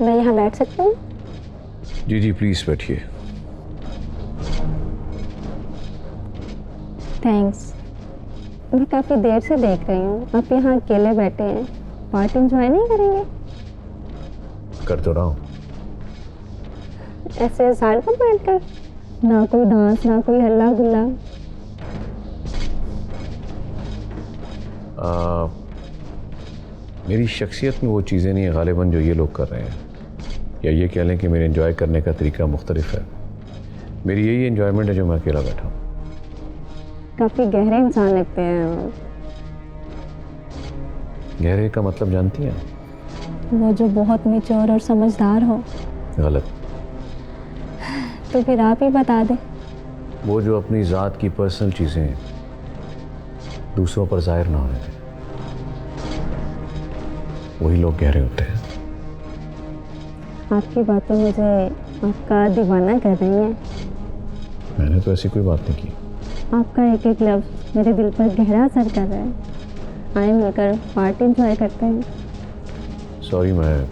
मैं यहाँ बैठ सकती हूँ? जी जी प्लीज बैठिए। थैंक्स। मैं काफ़ी देर से देख रही हूँ आप यहाँ अकेले बैठे हैं। पार्टी एंजॉय नहीं करेंगे? कर तो रहा हूँ। ऐसे साइड पर बैठकर, ना कोई डांस ना कोई हल्ला गुल्ला। मेरी शख्सियत में वो चीज़ें नहीं है गालिबन जो ये लोग कर रहे हैं, या ये कह लें कि मेरे एंजॉय करने का तरीका मुख्तलिफ है। मेरी यही एंजॉयमेंट है जो मैं अकेला बैठा हूँ। काफ़ी गहरे इंसान लगते हैं। गहरे का मतलब जानती हैं? वो जो बहुत मैच्योर और समझदार हो। गलत। तो फिर आप ही बता दें। वो जो अपनी ज़ात की पर्सनल चीज़ें दूसरों पर जाहिर ना होने दें, वही लोग गहरे होते हैं। आपकी बातें मुझे आपका दीवाना कर रही हैं। मैंने तो ऐसी कोई बात नहीं की। आपका एक एक लफ्ज़ मेरे दिल पर गहरा असर कर रहा है। आए मिलकर पार्टी एंजॉय करते हैं। सॉरी, मैं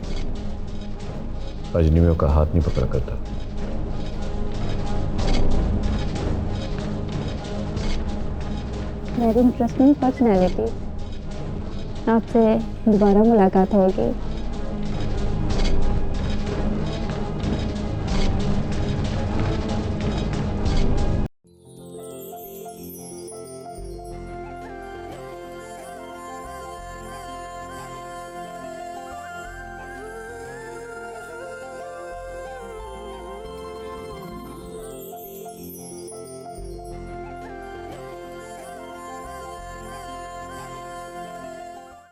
अजनबियों का हाथ नहीं पकड़ा करता। Very interesting personality. आपसे दोबारा मुलाकात होगी।